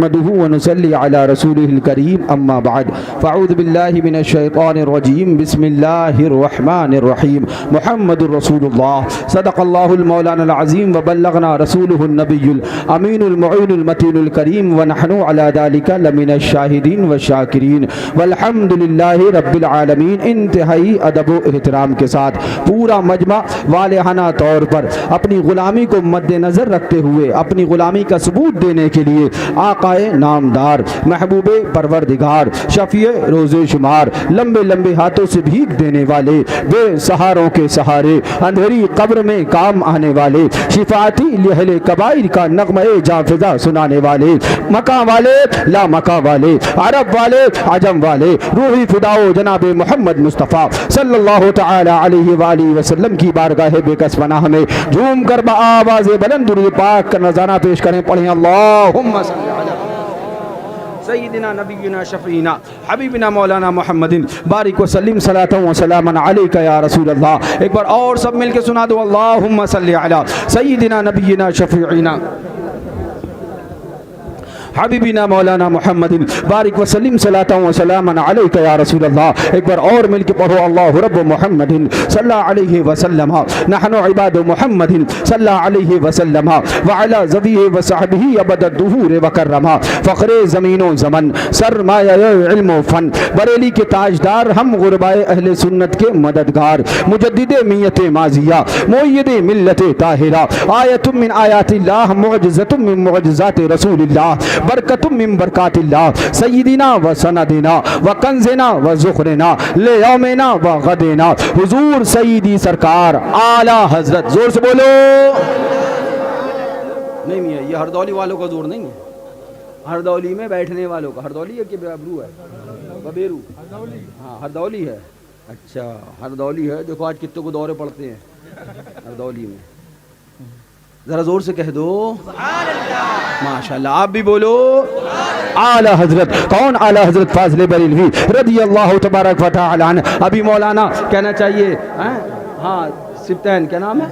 نحمده ونصلي على رسوله الكريم اما بعد فاعوذ بالله من الشيطان الرجيم بسم الله الرحمن الرحيم محمد رسول الله صدق الله المولانا العظيم وبلغنا رسوله النبي الامين المعين المتين الكريم ونحن على ذلك لمن الشاهدين والشاكرين والحمد لله رب العالمین۔ انتہائی ادب و احترام کے ساتھ پورا مجمع والہانہ طور پر اپنی غلامی کو مد نظر رکھتے ہوئے اپنی غلامی کا ثبوت دینے کے لیے آقا نامدار محبوب پروردگار شفیع روز شمار لمبے لمبے ہاتھوں سے بھیک دینے والے بے سہاروں کے سہارے اندھیری قبر میں کام آنے والے شفاعتی لہل کبائر کا نغمہ جافزہ سنانے والے مکہ والے لا مکہ والے عرب والے عجم والے روحی فداؤ جناب محمد مصطفیٰ صلی اللہ تعالی علیہ وآلہ وسلم کی بارگاہ بے کس پناہ میں جھوم کر بآواز بلند درود پاک کا نذرانہ پیش کریں، پڑھیں اللہم صلی علی سیدنا نبینا شفیعنا حبیبنا مولانا محمد بارک وسلم صلاۃ و سلاما علیک یا رسول اللہ۔ ایک بار اور سب مل کے سنا دو اللہم صلی علی سیدنا نبینا شفیعنا حبیبنا مولانا محمد بارک وسلم صلاۃ و سلاما علیک یا رسول اللہ۔ ایک بار اور مل کے پڑھو اللہ رب محمد صلی اللہ علیہ وسلم نحن عباد محمد صلی اللہ علیہ وسلم وعلی ذویہ وصحبہ ابد الدہور وکرما۔ فخر زمین و زمن سرمایہ علم و فن بریلی کے تاجدار ہم غربائے اہل سنت کے مددگار مجدد میت ماضیہ مؤید ملت طاہرہ آیت من آیات اللہ معجزۃ من معجزات رسول اللہ برکت من برکات اللہ سیدنا و سندنا و کنزنا و ذخرنا لیومنا و غدنا حضور سیدی سرکار اعلی حضرت۔ زور سے بولو نہیں میاں، یہ ہردولی والوں کا زور نہیں ہے، ہردولی میں بیٹھنے والوں کا۔ ہردولی ہے کہ بابرو ہے؟ ببیرو، ہاں ہردولی ہے۔ اچھا ہردولی ہے، دیکھو آج کتنے کو دورے پڑتے ہیں ہردولی میں، ذرا زور سے کہہ دو ماشاءاللہ۔ آپ بھی بولو اعلی حضرت۔ کون اعلی حضرت؟ فاضل بریلوی رضی اللہ تبارک و تعالی عنہ۔ ابھی مولانا کہنا چاہیے ہاں سبتین کیا نام ہے؟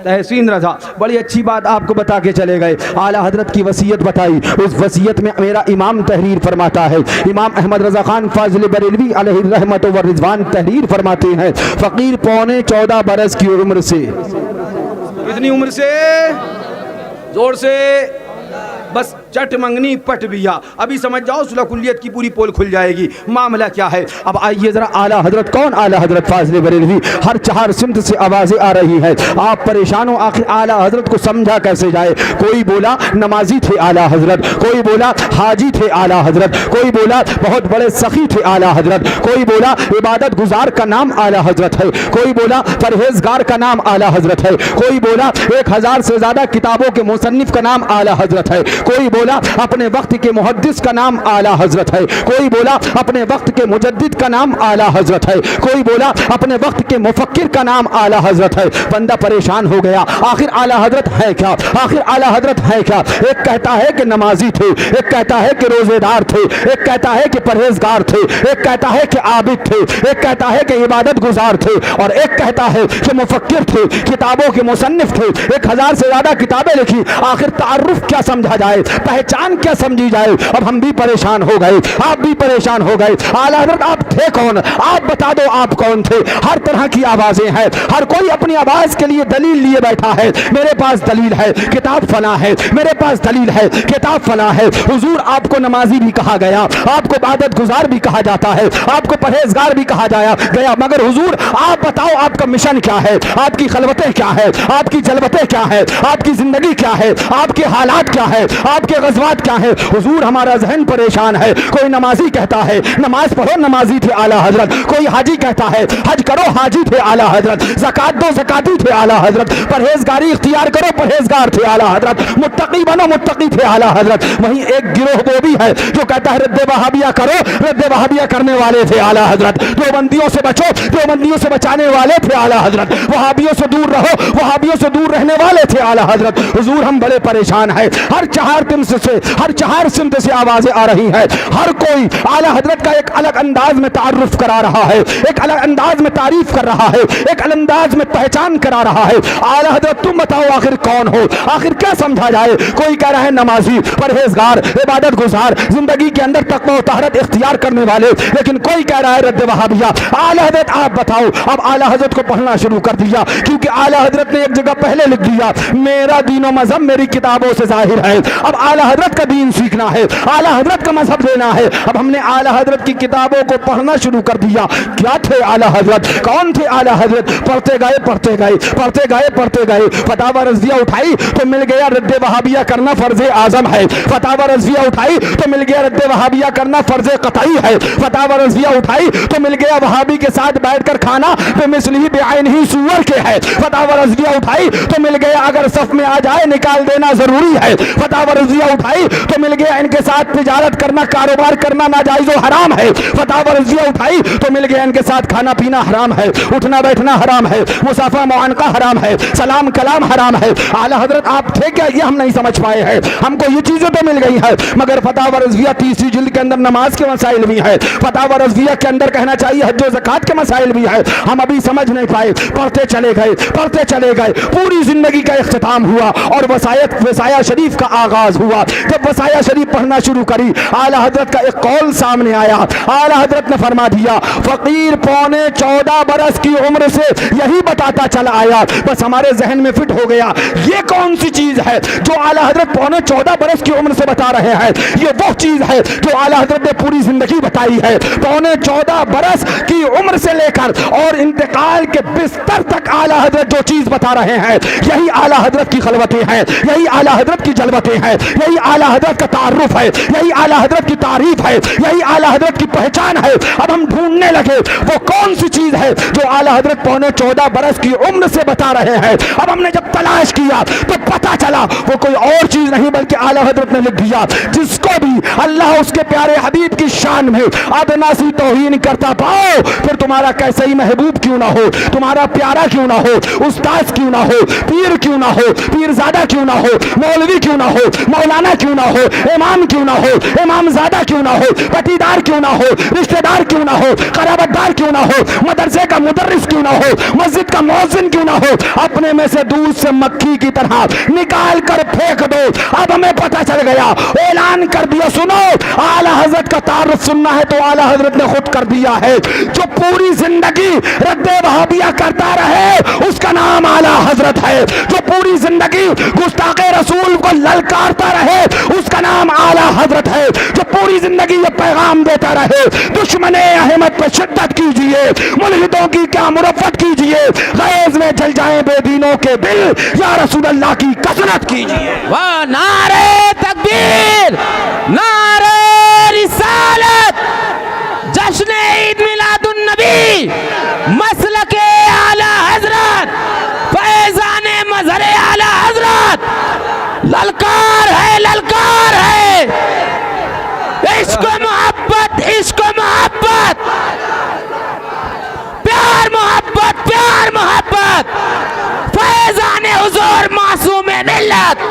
تحسین رضا، بڑی اچھی بات آپ کو بتا کے چلے گئے۔ اعلی حضرت کی وصیت بتائی، اس وصیت میں میرا امام تحریر فرماتا ہے، امام احمد رضا خان فاضل بریلوی علیہ الرحمت و رضوان تحریر فرماتے ہیں، فقیر پونے 14 برس کی عمر سے، اتنی عمر سے زور سے بس چٹ منگنی پٹ بیا، ابھی سمجھ جاؤ صلح کلیت کی پوری پول کھل جائے گی۔ معاملہ کیا ہے؟ اب آئیے ذرا اعلیٰ حضرت کون؟ اعلیٰ حضرت فاضل بریلوی۔ ہر چہار سمت سے آوازیں آ رہی ہیں، آپ پریشان ہو آخر اعلیٰ حضرت کو سمجھا کیسے جائے۔ کوئی بولا نمازی تھے اعلیٰ حضرت، کوئی بولا حاجی تھے اعلیٰ حضرت، کوئی بولا بہت بڑے سخی تھے اعلیٰ حضرت، کوئی بولا عبادت گزار کا نام اعلیٰ حضرت ہے، کوئی بولا پرہیزگار کا نام اعلیٰ حضرت ہے، کوئی بولا 1000 سے زیادہ کتابوں کے مصنف کا نام اعلیٰ حضرت ہے، کوئی بولا اپنے وقت کے محدث کا نام اعلیٰ حضرت ہے، کوئی بولا اپنے وقت کے مجدد کا نام اعلیٰ حضرت ہے، کوئی بولا اپنے وقت کے مفکر کا نام اعلیٰ حضرت ہے۔ بندہ پریشان ہو گیا، آخر اعلیٰ حضرت ہے کیا؟ آخر اعلیٰ حضرت ہے کیا؟ ایک کہتا ہے کہ نمازی تھے، ایک کہتا ہے کہ روزے دار تھے، ایک کہتا ہے کہ پرہیزگار تھے، ایک کہتا ہے کہ عابد تھے، ایک کہتا ہے کہ عبادت گزار تھے، اور ایک کہتا ہے کہ مفکر تھے، کتابوں کے مصنف تھے، 1000 سے زیادہ کتابیں لکھی۔ آخر تعارف کیا سمجھا جائے، پہچان کیا سمجھی جائے؟ اب ہم بھی پریشان ہو گئے، آپ بھی پریشان ہو گئے۔ اعلیٰ حضرت آپ تھے کون؟ آپ بتا دو آپ کون تھے؟ ہر طرح کی آوازیں ہیں، ہر کوئی اپنی آواز کے لیے دلیل لیے بیٹھا ہے، میرے پاس دلیل ہے کتاب فلاں ہے، میرے پاس دلیل ہے کتاب فلاں ہے۔ حضور آپ کو نمازی بھی کہا گیا، آپ کو عبادت گزار بھی کہا جاتا ہے، آپ کو پرہیزگار بھی کہا گیا، مگر حضور آپ بتاؤ آپ کا مشن کیا ہے، آپ کی خلوتیں کیا ہے، آپ کی جلوتیں کیا ہے، آپ کی زندگی کیا ہے، آپ کے حالات کیا ہے، آپ کے غزوات کیا ہے؟ حضور ہمارا ذہن پریشان ہے۔ کوئی نمازی کہتا ہے نماز پڑھو، نمازی تھے اعلیٰ حضرت، کوئی حاجی کہتا ہے حج کرو، حاجی تھے اعلیٰ حضرت، زکات دو، زکاتی تھے اعلیٰ حضرت، پرہیزگاری اختیار کرو، پرہیزگار تھے اعلیٰ حضرت، متقی بنو، متقی تھے اعلیٰ حضرت۔ وہیں ایک گروہ وہ بھی ہے جو کہتا ہے رد وہابیہ کرو، رد وہابیہ کرنے والے تھے اعلیٰ حضرت، دیوبندیوں سے بچو، دیوبندیوں سے بچانے والے تھے اعلیٰ حضرت، وہابیوں سے دور رہو، وہابیوں سے دور رہنے والے تھے اعلیٰ حضرت۔ حضور ہم بڑے پریشان ہیں، ہر چہار تم فارس سے، ہر چہار سمت سے آوازیں آ رہی ہیں، ہر کوئی اعلیٰ حضرت کا ایک الگ انداز میں تعارف کرا رہا ہے، ایک الگ انداز میں تعریف کر رہا ہے، ایک الگ انداز میں پہچان کرا رہا ہے۔ اعلیٰ حضرت تم بتاؤ آخر کون ہو، آخر کیا سمجھا جائے؟ کوئی کہہ رہا ہے نمازی، پرہیزگار، عبادت گزار، زندگی کے اندر تقوی و طہارت اختیار کرنے والے، لیکن کوئی کہہ رہا ہے رد وہابیہ۔ اعلیٰ حضرت آپ بتاؤ۔ اب اعلیٰ حضرت کو پڑھنا شروع کر دیا، کیونکہ اعلیٰ حضرت نے ایک جگہ پہلے لکھ دیا میرا دین و مذہب میری کتابوں سے ظاہر ہے۔ اب اعلیٰ حضرت کا دین سیکھنا ہے، اعلیٰ حضرت کا مذہب دینا ہے۔ اب ہم نے اعلیٰ حضرت کی کتابوں کو پڑھنا شروع کر دیا۔ کیا تھے اعلیٰ حضرت؟ کون تھے اعلیٰ حضرت؟ پڑھتے گئے پڑھتے گئے پڑھتے گئے پڑھتے گئے، فتاوی رضویہ اٹھائی تو مل گیا رد وہابیہ کرنا فرض اعظم ہے، فتاوی رضویہ اٹھائی تو مل گیا رد وہابیہ کرنا فرض قطعی ہے، فتاوی رضویہ اٹھائی تو مل گیا وہابی کے ساتھ بیٹھ کر کھانا بمثلہ بعینہ سور کے ہے، فتاوی رضویہ اٹھائی تو مل گیا اگر صف میں آ جائے نکال دینا ضروری ہے، فتاوی رضویہ اٹھائی تو مل گیا ان کے ساتھ تجارت کرنا کاروبار کرنا ناجائز و حرام ہے، فتاوی رضویہ اٹھائی تو مل گیا ان کے ساتھ کھانا پینا حرام ہے، اٹھنا بیٹھنا حرام ہے، مصافحہ معانقہ حرام ہے، سلام کلام حرام ہے۔ اعلیٰ حضرت آپ تھے کیا؟ یہ ہم نہیں سمجھ پائے ہیں، ہم کو یہ چیزیں تو مل گئی ہیں، مگر فتاوی رضویہ 30 جلد کے اندر نماز کے مسائل بھی ہیں، فتاوی رضویہ کے اندر کہنا چاہیے حج و زکوٰۃ کے مسائل بھی ہیں، ہم ابھی سمجھ نہیں پائے، پڑھتے چلے گئے پڑھتے چلے گئے، پوری زندگی کا اختتام ہوا اور وصایہ شریف کا آغاز ہوا۔ جب وصایہ شریف پڑھنا شروع کری، اعلیٰ حضرت کا ایک قول سامنے آیا، اعلیٰ حضرت نے فرما دیا فقیر 14.25 برس کی عمر سے یہی بتاتا چلا آیا، بس ہمارے ذہن میں فٹ ہو گیا یہ کون سی چیز ہے جو اعلیٰ حضرت 14.25 برس کی عمر سے بتا رہے ہیں؟ یہ وہ چیز ہے جو اعلیٰ حضرت نے پوری زندگی بتائی ہے، 14.25 برس کی عمر سے لے کر اور انتقال کے بستر تک اعلیٰ حضرت جو چیز بتا رہے ہیں یہی اعلیٰ حضرت کی خلوتیں ہیں، یہی اعلیٰ حضرت کی جلوتیں ہیں، یہی اعلیٰ حضرت کا تعارف ہے، یہی اعلیٰ حضرت کی تعریف ہے، یہی اعلیٰ حضرت کی پہچان ہے۔ اب ہم ڈھونڈنے لگے وہ کون سی چیز ہے جو اعلیٰ حضرت 14.25 برس کی عمر سے بتا رہے ہیں۔ اب ہم نے جب تلاش کیا تو پتا چلا وہ کوئی اور چیز نہیں بلکہ اعلیٰ حضرت نے لکھ دیا جس کو بھی اللہ اس کے پیارے حبیب کی شان میں ادنا سی توہین کرتا پاؤ، پھر تمہارا کیسا ہی محبوب کیوں نہ ہو، تمہارا پیارا کیوں نہ ہو، استاد کیوں نہ ہو، پیر کیوں نہ ہو، پیر زادہ کیوں نہ ہو، مولوی کیوں نہ ہو، مولانا کیوں نہ ہو، امام کیوں نہ ہو، امام زادہ کیوں نہ ہو، پٹیدار کیوں نہ ہو، رشتہ دار کیوں نہ ہو، قرابت دار کیوں نہ ہو، مدرسے کا مدرس کیوں نہ ہو، مسجد کا مؤذن کیوں نہ ہو، اپنے میں سے دودھ سے مکھی کی طرح نکال کر پھینک دو۔ اب ہمیں پتہ چل گیا، اعلان کر دیا، سنو اعلیٰ حضرت کا تعارف سننا ہے تو اعلیٰ حضرت نے خود کر دیا ہے، جو پوری زندگی رد وہابیہ کرتا رہے اس کا نام اعلیٰ حضرت ہے، جو پوری زندگی گستاخ رسول کو للکارتا رہے اس کا نام اعلیٰ حضرت ہے، جو پوری زندگی یہ پیغام دیتا رہے دشمن احمد پہ شدت کیجئے، ملحدوں کی کیا مرفت کیجئے، غیظ میں جل جائیں بے دینوں کے دل، یا رسول اللہ کی کثرت کیجئے۔ نعرہ تکبیر، نعرہ رسالت، جشن عید میلاد النبی، مسلک اعلیٰ حضرت، فیضان مظہر اعلیٰ حضرت، للکار ہے للکار ہے، عشق و محبت عشق و محبت، پیار محبت پیار محبت، فیضان حضور معصوم ملت،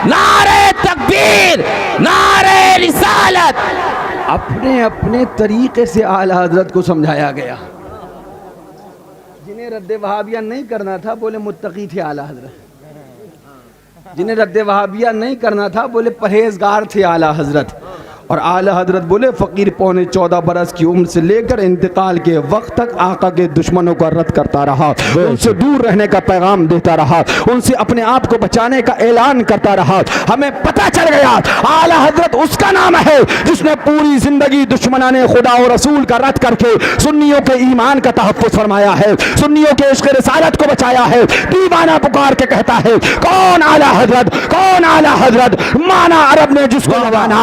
نعرہ تکبیر، نعرہ رسالت۔ اپنے اپنے طریقے سے اعلیٰ حضرت کو سمجھایا گیا۔ جنہیں رد وہابیہ نہیں کرنا تھا بولے متقی تھے اعلیٰ حضرت، جنہیں رد وہابیہ نہیں کرنا تھا بولے پرہیزگار تھے اعلیٰ حضرت، اور اعلیٰ حضرت بولے فقیر 14.25 برس کی عمر سے لے کر انتقال کے وقت تک آقا کے دشمنوں کا رد کرتا رہا، ان سے دور رہنے کا پیغام دیتا رہا، ان سے اپنے آپ کو بچانے کا اعلان کرتا رہا۔ ہمیں پتہ چل گیا اعلیٰ حضرت اس کا نام ہے جس نے پوری زندگی دشمنان خدا و رسول کا رد کر کے سنیوں کے ایمان کا تحفظ فرمایا ہے، سنیوں کے عشق رسالت کو بچایا ہے۔ دیوانہ پکار کے کہتا ہے کون اعلیٰ حضرت، کون اعلیٰ حضرت؟ مانا عرب نے جس کو زبانہ،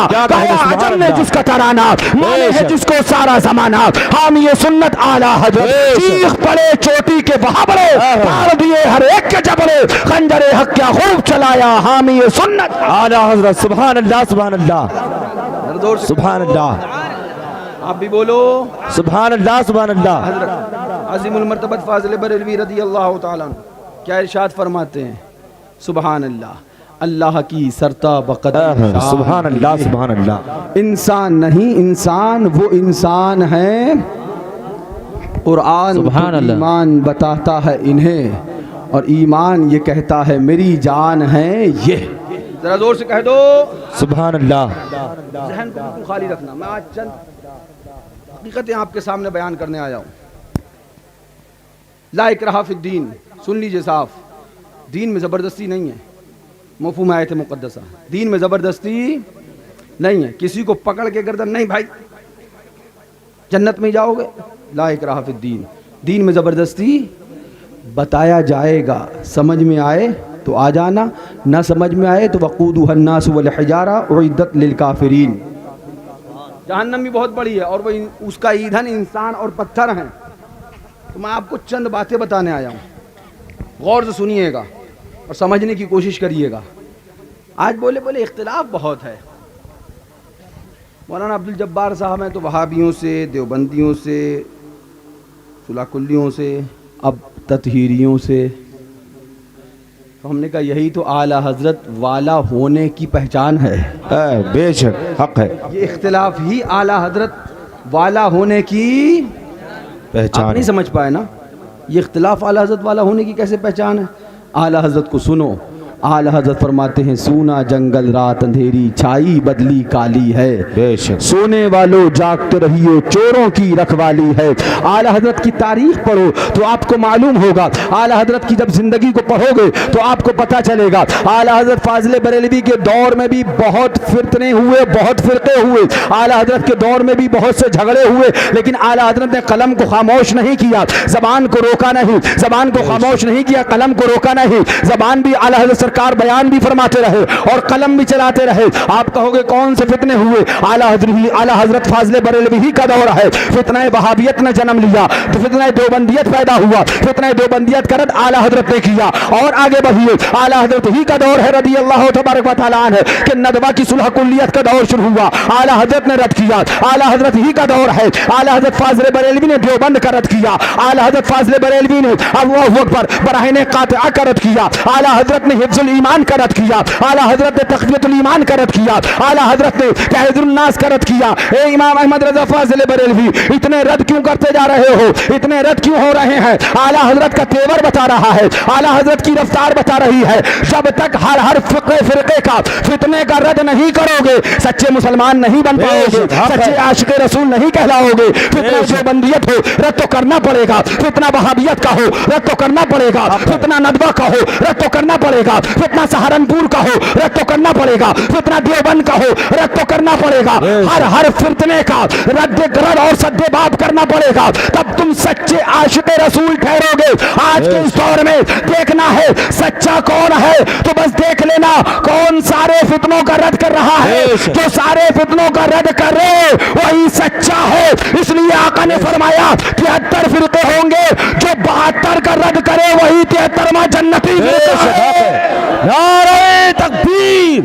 عجم نے جس کا ترانہ، مانے ہے جس کو سارا زمانہ، حامی سنت اعلیٰ حضرت، چیخ پڑے چوٹی کے وہاں بڑے، پاڑ دیے ہر ایک کے جبڑے، خنجر حق کیا خوب چلایا حامی سنت اعلیٰ حضرت۔ سبحان اللہ سبحان اللہ سبحان اللہ، آپ بھی بولو سبحان اللہ سبحان اللہ۔ حضرت عظیم المرتبت فاضل بریلوی رضی اللہ تعالیٰ عنہ کیا ارشاد فرماتے ہیں؟ سبحان اللہ، اللہ کی سرتا بقدر شان. سبحان اللہ سبحان اللہ. انسان نہیں انسان وہ انسان ہے. قرآن سبحان اللہ. ایمان بتاتا ہے انہیں اور ایمان یہ کہتا ہے میری جان ہے یہ. ذرا زور سے کہہ دو سبحان اللہ. ذہن کو بالکل خالی رکھنا. میں آج چند حقیقتیں آپ کے سامنے بیان کرنے آیا ہوں. لا اکراہ فی الدین. سن لیجئے صاف. دین میں زبردستی نہیں ہے. مفہوم آیت مقدسہ. دین میں زبردستی نہیں ہے. کسی کو پکڑ کے گردن نہیں بھائی جنت میں جاؤ گے. لا اکراہ فی الدین. دین میں زبردستی بتایا جائے گا. سمجھ میں آئے تو آ جانا, نہ سمجھ میں آئے تو وقودها الناس والحجارہ اعدت للکافرین. جہنم بھی بہت بڑی ہے اور وہ اس کا ایندھن انسان اور پتھر ہیں. تو میں آپ کو چند باتیں بتانے آیا ہوں. غور سے سنیے گا اور سمجھنے کی کوشش کریے گا. آج بولے اختلاف بہت ہے. مولانا عبد الجبار صاحب ہیں تو وہابیوں سے, دیوبندیوں سے, صلح کلیوں سے, اب تطہیریوں سے. تو ہم نے کہا یہی تو اعلیٰ حضرت والا ہونے کی پہچان ہے. بے شک حق ہے. یہ اختلاف ہی اعلیٰ حضرت والا ہونے کی آپ پہچان. نہیں سمجھ پائے نا. یہ اختلاف اعلیٰ حضرت والا ہونے کی کیسے پہچان ہے؟ اعلیٰ حضرت کو سنو. اعلیٰ حضرت فرماتے ہیں سونا جنگل رات اندھیری چھائی بدلی کالی ہے. بے شک. سونے والوں جاگتے رہیے چوروں کی رکھوالی ہے. اعلیٰ حضرت کی تاریخ پڑھو تو آپ کو معلوم ہوگا. اعلیٰ حضرت کی جب زندگی کو پڑھو گے تو آپ کو پتہ چلے گا. اعلیٰ حضرت فاضل بریلوی کے دور میں بھی بہت فتنے ہوئے, بہت فرقے ہوئے. اعلیٰ حضرت کے دور میں بھی بہت سے جھگڑے ہوئے, لیکن اعلیٰ حضرت نے قلم کو خاموش نہیں کیا, زبان کو روکا نہیں, زبان کو خاموش نہیں کیا, قلم کو روکا نہیں. زبان بھی اعلیٰ حضرت سرکار بیان بھی فرماتے رہے اور قلم بھی چلاتے رہے. آپ کہو گے کون سے فتنے ہوئے؟ اعلیٰ حضرت فاضل بریلوی ہی کا دور ہے. فتنہ وہابیت نے جنم لیا تو فتنہ دیوبندیت پیدا ہوا. فتنہ دیوبندیت کا رد اعلیٰ حضرت نے کیا. اور آگے بڑھیے, اعلیٰ حضرت ہی کا دور ہے رضی اللہ تبارک و تعالیٰ عنہ کہ ندوہ کی صلح کلیت کا دور شروع ہوا, اعلیٰ حضرت نے رد کیا. اعلیٰ حضرت ہی کا دور ہے. اعلیٰ حضرت فاضل بریلوی نے دیوبند کا رد کیا. اعلیٰ حضرت فاضل بریلوی نے اللہ اکبر براہین قاطعہ کا رد کیا. اعلیٰ حضرت نے حفظ الایمان کا رد کیا. اعلیٰ حضرت نے تقویت الایمان کا رد کیا. اعلیٰ حضرت نے تحذیر الناس کا رد کیا. اے امام احمد رضا فاضل بریلوی, اتنے رد کیوں کرتے جا رہے ہو؟ اتنے رد کیوں ہو رہے ہیں؟ اعلیٰ حضرت کا تیور بتا رہا ہے, اعلیٰ حضرت کی رفتار بتا رہی ہے. جب تک ہر فرقے کا فتنے کا رد نہیں کرو گے سچے مسلمان نہیں بن پاؤ گے, سچے عاشق رسول نہیں کہلاؤ گے. فتنہ دیوبندیت ہو رد تو کرنا پڑے گا, فتنہ وہابیت کا ہو رد تو کرنا پڑے گا, فتنہ ندوہ کا ہو رد تو کرنا پڑے گا, فتنہ سہارنپور کا ہو رد تو کرنا پڑے گا, فتنہ دیوبند کا ہو رد تو کرنا پڑے گا. ہر فتنے کا رد اور سد باب کرنا پڑے گا, تب تم سچے عاشق رسول ٹھہرو گے. آج کے اس دور میں دیکھنا ہے سچا کون ہے تو بس دیکھ لینا کون سارے فتنوں کا رد کر رہا ہے. جو سارے فتنوں کا رد کر رہے وہی سچا ہے. اس لیے آقا نے فرمایا 73 فرقے ہوں گے, جو 72 کا رد کرے وہی 73واں جنتی. نعرہ تکبیر,